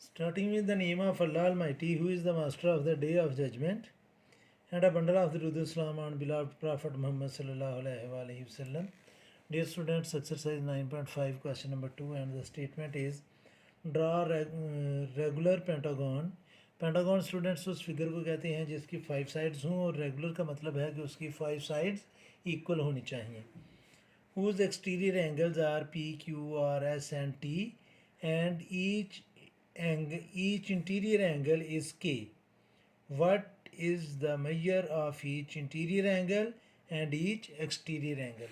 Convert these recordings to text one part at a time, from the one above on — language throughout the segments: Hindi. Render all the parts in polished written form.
Starting with the name of Allah Almighty, who is the master of the day of judgment, and a bundle of the Durud Salam on beloved Prophet Muhammad sallallahu alaihi wasallam. Dear students, exercise 9.5, question number 2, and the statement is draw regular pentagon. Pentagon students उस फिगर को कहते हैं जिसकी 5 साइड्स हों, और रेगुलर का मतलब है कि उसकी 5 साइड्स इक्वल होनी चाहिए. Whose exterior angles are P, Q, R, S and T, and each interior angle is K. What is the measure of each interior angle and each exterior angle?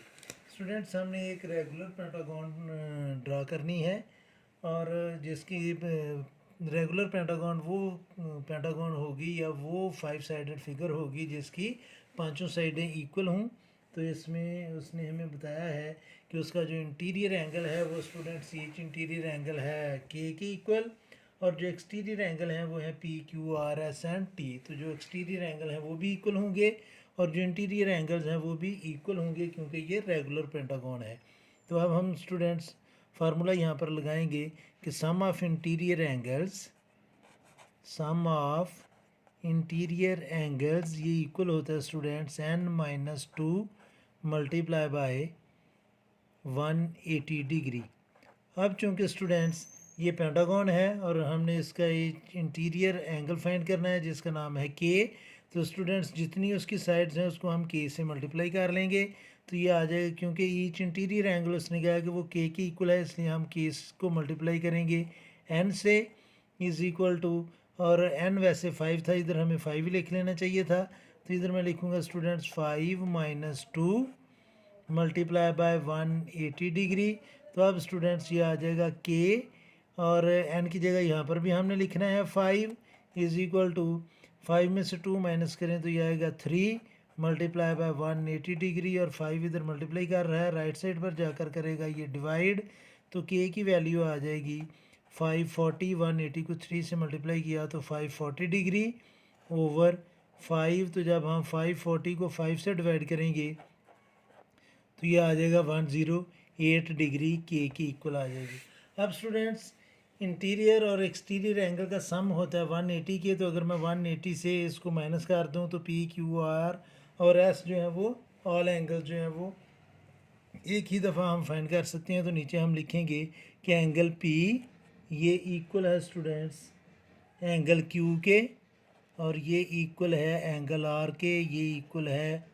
Students, हमने एक रेगुलर पेंटागन ड्रा करनी है, और जिसकी रेगुलर पेंटागन वो पेंटागन होगी या वो 5 साइडेड फिगर होगी जिसकी पांचों साइडें इक्वल हों. तो इसमें उसने हमें बताया है कि उसका जो इंटीरियर एंगल है वो स्टूडेंट्स ईच इंटीरियर एंगल है के इक्वल, और जो एक्सटीरियर एंगल हैं वो है P, Q, R, S and T. तो जो एक्सटीरियर एंगल हैं वो भी इक्वल होंगे और जो इंटीरियर एंगल्स हैं वो भी इक्वल होंगे, क्योंकि ये रेगुलर पेंटागन है. तो अब हम स्टूडेंट्स फार्मूला यहाँ पर लगाएंगे कि सम ऑफ इंटीरियर एंगल्स ये इक्वल होता है students n-2 multiply by 180 degree. अब चूँकि स्टूडेंट्स ये पेंटागन है और हमने इसका इंटीरियर एंगल फाइंड करना है जिसका नाम है के, तो स्टूडेंट्स जितनी उसकी साइड्स हैं उसको हम के से मल्टीप्लाई कर लेंगे तो ये आ जाएगा. क्योंकि ईच इंटीरियर एंगल उसने कहा कि वो के इक्वल है, इसलिए हम के को मल्टीप्लाई करेंगे एन से इज़ इक्वल टू, और एन वैसे 5 था, इधर हमें 5 ही लिख लेना चाहिए था. तो इधर मैं लिखूँगा स्टूडेंट्स 5 - 2 मल्टीप्लाई बाय 180 डिग्री. तो अब स्टूडेंट्स ये आ जाएगा के, और एन की जगह यहाँ पर भी हमने लिखना है 5 इज़ इक्वल टू 5 में से 2 माइनस करें तो ये आएगा 3 मल्टीप्लाई बाय 180 डिग्री, और 5 इधर मल्टीप्लाई कर रहा है, राइट साइड पर जाकर करेगा ये डिवाइड. तो के की वैल्यू आ जाएगी 540. 180 को 3 से मल्टीप्लाई किया तो 540 डिग्री ओवर 5. तो जब हम 540 को 5 से डिवाइड करेंगे तो ये आ जाएगा 108 डिग्री के की इक्वल आ जाएगी. अब स्टूडेंट्स इंटीरियर और एक्सटीरियर एंगल का सम होता है 180 के, तो अगर मैं 180 से इसको माइनस कर दूं तो पी, क्यू, आर और एस जो है वो ऑल एंगल जो है वो एक ही दफ़ा हम फाइंड कर सकते हैं. तो नीचे हम लिखेंगे कि एंगल पी ये इक्वल है स्टूडेंट्स एंगल क्यू के, और ये इक्वल है एंगल आर के, ये इक्वल है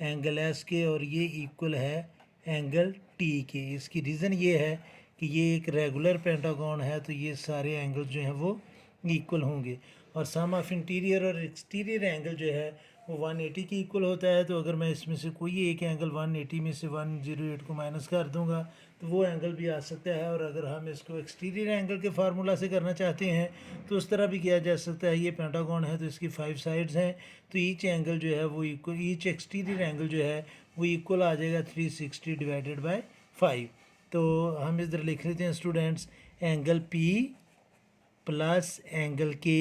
एंगल एस के, और ये इक्वल है एंगल टी के. इसकी रीज़न ये है कि ये एक रेगुलर पेंटागन है, तो ये सारे एंगल जो हैं वो इक्वल होंगे. और सम ऑफ इंटीरियर और एक्सटीरियर एंगल जो है वो 180 की इक्वल होता है. तो अगर मैं इसमें से कोई एक एंगल 180 में से 108 को माइनस कर दूंगा तो वो एंगल भी आ सकता है. और अगर हम इसको एक्सटीरियर एंगल के फार्मूला से करना चाहते हैं तो उस तरह भी किया जा सकता है. ये पेंटागन है तो इसकी 5 साइड्स हैं, तो ईच एंगल जो है वो इक्वल, ईच एक्सटीरियर एंगल जो है वो इक्वल आ जाएगा 360 डिवाइडेड बाई 5. तो हम इधर लिख लेते हैं students angle P plus angle के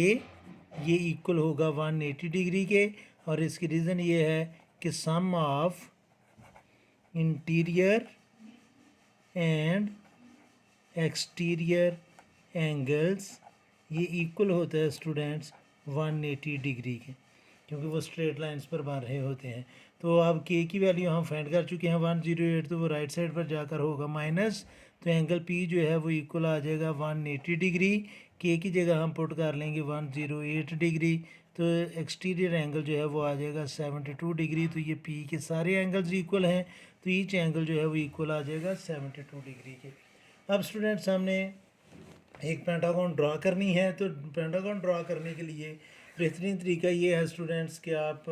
ये इक्वल होगा 180 डिग्री के. और इसकी रीज़न ये है कि sum of interior and exterior angles ये इक्वल होता है स्टूडेंट्स 180 डिग्री के, क्योंकि वो स्ट्रेट लाइंस पर बन रहे होते हैं. तो अब के की वैल्यू हम फाइंड कर चुके हैं 108, तो वो राइट साइड पर जाकर होगा माइनस. तो एंगल पी जो है वो इक्वल आ जाएगा 180 डिग्री. के की जगह हम पुट कर लेंगे 108 डिग्री. तो एक्सटीरियर एंगल जो है वो आ जाएगा 72 डिग्री. तो ये पी के सारे एंगल्स इक्वल हैं, तो ईच एंगल जो है वो इक्वल आ जाएगा 72 डिग्री के. अब स्टूडेंट्स हमने एक पेंटागन ड्रा करनी है, तो पेंटागन ड्रा करने के लिए बेहतरीन तरीका ये है स्टूडेंट्स कि आप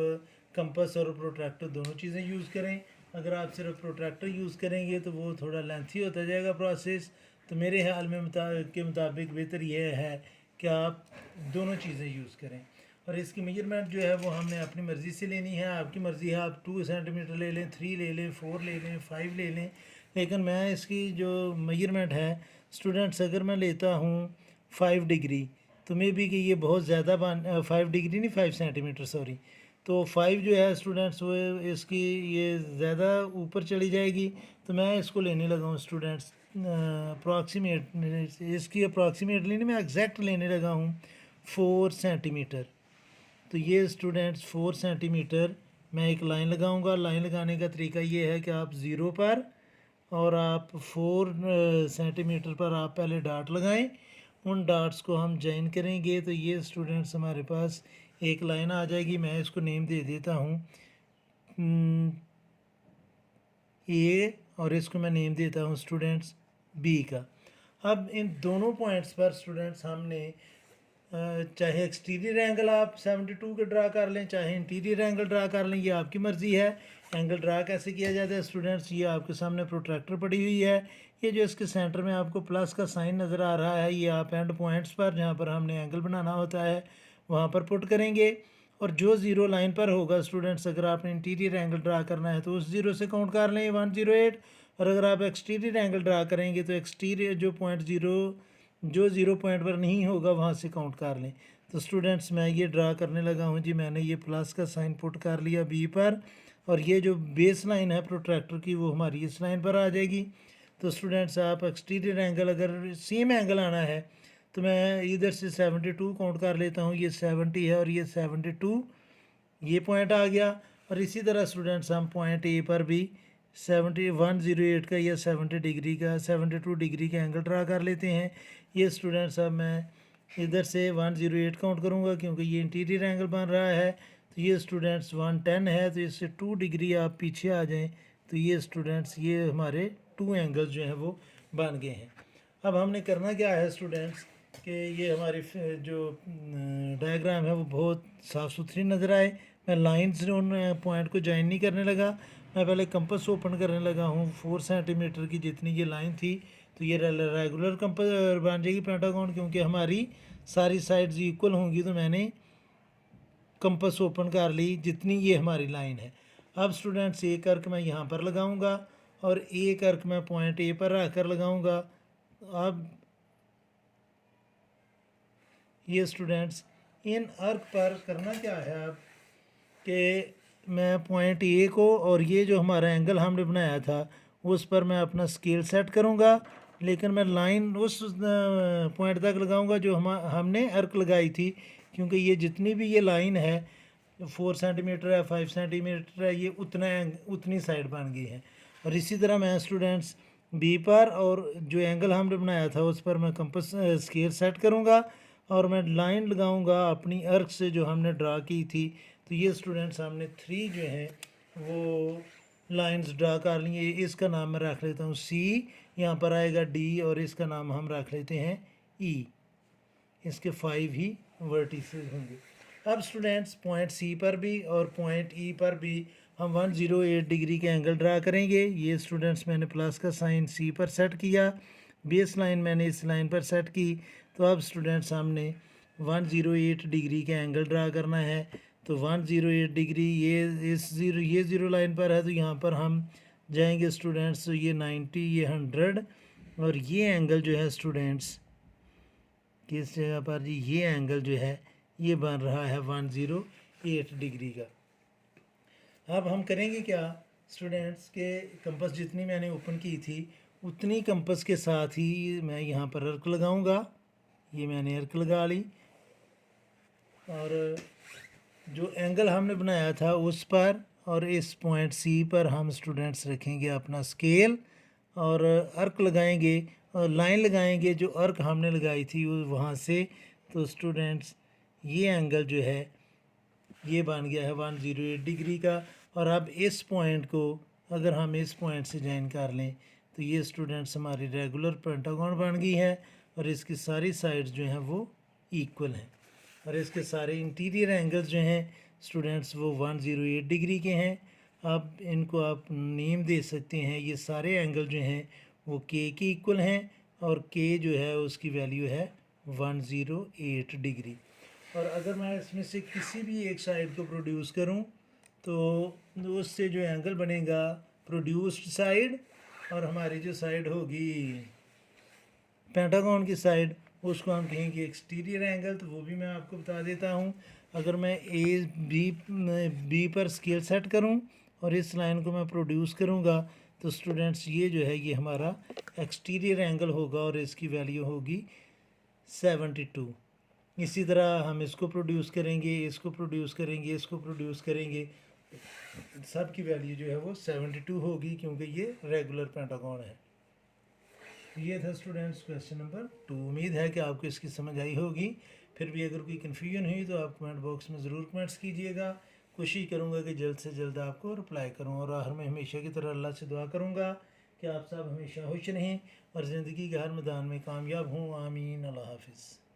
कंपास और प्रोट्रैक्टर दोनों चीज़ें यूज़ करें. अगर आप सिर्फ प्रोट्रैक्टर यूज़ करेंगे तो वो थोड़ा लेंथी होता जाएगा प्रोसेस. तो मेरे ख्याल में के मुताबिक बेहतर यह है कि आप दोनों चीज़ें यूज़ करें. और इसकी मेजरमेंट जो है वो हमने अपनी मर्ज़ी से लेनी है. आपकी मर्ज़ी है, आप 2 सेंटीमीटर ले लें, 3 ले लें, 4 ले लें, 5 ले लें. लेकिन मैं इसकी जो मेजरमेंट है स्टूडेंट्स अगर मैं लेता हूँ 5 डिग्री, तो मे बी कि ये बहुत ज़्यादा 5 डिग्री नहीं 5 सेंटीमीटर सॉरी. तो 5 जो है स्टूडेंट्स वो इसकी ये ज़्यादा ऊपर चली जाएगी, तो मैं इसको लेने लगा हूँ स्टूडेंट्स अप्रॉक्सीमेट इसकी अप्रॉक्सीमेटली नहीं, मैं एग्जैक्ट लेने लगा हूँ 4 सेंटीमीटर। तो ये स्टूडेंट्स 4 सेंटीमीटर मैं एक लाइन लगाऊंगा। लाइन लगाने का तरीका ये है कि आप ज़ीरो पर और आप 4 सेंटीमीटर पर आप पहले डॉट लगाएं। उन डॉट्स को हम जॉइन करेंगे तो ये स्टूडेंट्स हमारे पास एक लाइन आ जाएगी। मैं इसको नेम दे देता हूँ ए, और इसको मैं नेम देता हूँ स्टूडेंट्स बी का। अब इन दोनों पॉइंट्स पर स्टूडेंट्स हमने चाहे एक्सटीरियर एंगल आप 72 के ड्रा कर लें, चाहे इंटीरियर एंगल ड्रा कर लें, ये आपकी मर्ज़ी है। एंगल ड्रा कैसे किया जाता है स्टूडेंट्स, ये आपके सामने प्रोट्रैक्टर पड़ी हुई है। ये जो इसके सेंटर में आपको प्लस का साइन नज़र आ रहा है, ये आप एंड पॉइंट्स पर जहाँ पर हमने एंगल बनाना होता है वहाँ पर पुट करेंगे। और जो ज़ीरो लाइन पर होगा स्टूडेंट्स, अगर आपने इंटीरियर एंगल ड्रा करना है तो उस ज़ीरो से काउंट कर लें 108। और अगर आप एक्सटीरियर एंगल ड्रा करेंगे तो एक्सटीरियर जो पॉइंट ज़ीरो पॉइंट पर नहीं होगा वहाँ से काउंट कर लें। तो स्टूडेंट्स मैं ये ड्रा करने लगा हूँ जी। मैंने ये प्लस का साइन पुट कर लिया बी पर, और ये जो बेस लाइन है प्रोट्रैक्टर की वो हमारी इस लाइन पर आ जाएगी। तो स्टूडेंट्स आप एक्सटीरियर एंगल अगर सेम एंगल आना है तो मैं इधर से 72 काउंट कर लेता हूँ। ये 70 है और ये 72, ये पॉइंट आ गया। और इसी तरह स्टूडेंट्स हम पॉइंट ए पर भी 108 का या 72 डिग्री का एंगल ड्रा कर लेते हैं। ये स्टूडेंट्स अब मैं इधर से 108 काउंट करूँगा क्योंकि ये इंटीरियर एंगल बन रहा है। तो ये स्टूडेंट्स 110 है, तो इससे 2 डिग्री आप पीछे आ जाएं। तो ये स्टूडेंट्स ये हमारे 2 एंगल्स जो हैं वो बन गए हैं। अब हमने करना क्या है स्टूडेंट्स कि ये हमारी जो डायग्राम है वो बहुत साफ़ सुथरी नज़र आए। मैं लाइंस उन पॉइंट को ज्वाइन नहीं करने लगा, मैं पहले कंपस ओपन करने लगा हूँ। 4 सेंटीमीटर की जितनी ये लाइन थी तो ये रेगुलर कंपस बन जाएगी पेंटागन, क्योंकि हमारी सारी साइड्स इक्वल होंगी। तो मैंने कंपस ओपन कर ली जितनी ये हमारी लाइन है। अब स्टूडेंट्स एक अर्क मैं यहाँ पर लगाऊंगा और एक अर्क मैं पॉइंट ए पर रख कर लगाऊंगा। अब ये स्टूडेंट्स इन अर्क पर करना क्या है अब कि मैं पॉइंट ए को और ये जो हमारा एंगल हमने बनाया था उस पर मैं अपना स्केल सेट करूँगा, लेकिन मैं लाइन उस पॉइंट तक लगाऊंगा जो हमने अर्क लगाई थी, क्योंकि ये जितनी भी ये लाइन है 4 सेंटीमीटर है 5 सेंटीमीटर है, ये उतनी साइड बन गई है। और इसी तरह मैं स्टूडेंट्स बी पर और जो एंगल हमने बनाया था उस पर मैं कंपस स्केल सेट करूँगा और मैं लाइन लगाऊंगा अपनी अर्क से जो हमने ड्रा की थी। तो ये स्टूडेंट्स हमने 3 जो हैं वो लाइंस ड्रा कर लिए। इसका नाम मैं रख लेता हूँ सी, यहाँ पर आएगा डी, और इसका नाम हम रख लेते हैं ई। इसके 5 ही वर्टिसेस होंगे। अब स्टूडेंट्स पॉइंट सी पर भी और पॉइंट ई पर भी हम 108 डिग्री के एंगल ड्रा करेंगे। ये स्टूडेंट्स मैंने प्लस का साइन सी पर सेट किया, बेस लाइन मैंने इस लाइन पर सेट की। तो अब स्टूडेंट्स हमने 108 डिग्री का एंगल ड्रा करना है। तो 108 डिग्री ये ज़ीरो लाइन पर है, तो यहाँ पर हम जाएंगे स्टूडेंट्स। तो ये 90, ये 100, और ये एंगल जो है स्टूडेंट्स किस जगह पर जी, ये एंगल जो है ये बन रहा है 108 डिग्री का। अब हम करेंगे क्या स्टूडेंट्स के कंपस जितनी मैंने ओपन की थी उतनी कंपस के साथ ही मैं यहाँ पर अर्क लगाऊंगा। ये मैंने अर्क लगा ली, और जो एंगल हमने बनाया था उस पर और इस पॉइंट सी पर हम स्टूडेंट्स रखेंगे अपना स्केल और अर्क लगाएंगे और लाइन लगाएंगे जो अर्क हमने लगाई थी वहाँ से। तो स्टूडेंट्स ये एंगल जो है ये बन गया है 108 डिग्री का। और अब इस पॉइंट को अगर हम इस पॉइंट से ज्वाइन कर लें तो ये स्टूडेंट्स हमारी रेगुलर पेंटागन बन गई है, और इसकी सारी साइड्स जो हैं वो इक्वल हैं, और इसके सारे इंटीरियर एंगल्स जो हैं स्टूडेंट्स वो 108 डिग्री के हैं। अब इनको आप नेम दे सकते हैं। ये सारे एंगल जो हैं वो के इक्वल हैं, और के जो है उसकी वैल्यू है 108 डिग्री। और अगर मैं इसमें से किसी भी एक साइड को प्रोड्यूस करूं तो उससे जो एंगल बनेगा प्रोड्यूस्ड साइड, और हमारी जो साइड होगी पेंटागन की साइड उसको हम कहेंगे एक्सटीरियर एंगल। तो वो भी मैं आपको बता देता हूँ। अगर मैं बी पर स्केल सेट करूँ और इस लाइन को मैं प्रोड्यूस करूँगा तो स्टूडेंट्स ये जो है ये हमारा एक्सटीरियर एंगल होगा और इसकी वैल्यू होगी 72। इसी तरह हम इसको प्रोड्यूस करेंगे, इसको प्रोड्यूस करेंगे, इसको प्रोड्यूस करेंगे, सब की वैल्यू जो है वो 72 होगी क्योंकि ये रेगुलर पेंटागन है। ये था स्टूडेंट्स क्वेश्चन नंबर 2। उम्मीद है कि आपको इसकी समझ आई होगी। फिर भी अगर कोई कन्फ्यूजन हुई तो आप कमेंट बॉक्स में ज़रूर कमेंट्स कीजिएगा। कोशिश करूँगा कि जल्द से जल्द आपको रिप्लाई करूँ और आखिर में हमेशा की तरह अल्लाह से दुआ करूँगा कि आप सब हमेशा खुश रहें और ज़िंदगी के हर मैदान में कामयाब हों। आमीन। अल्लाह हाफिज़।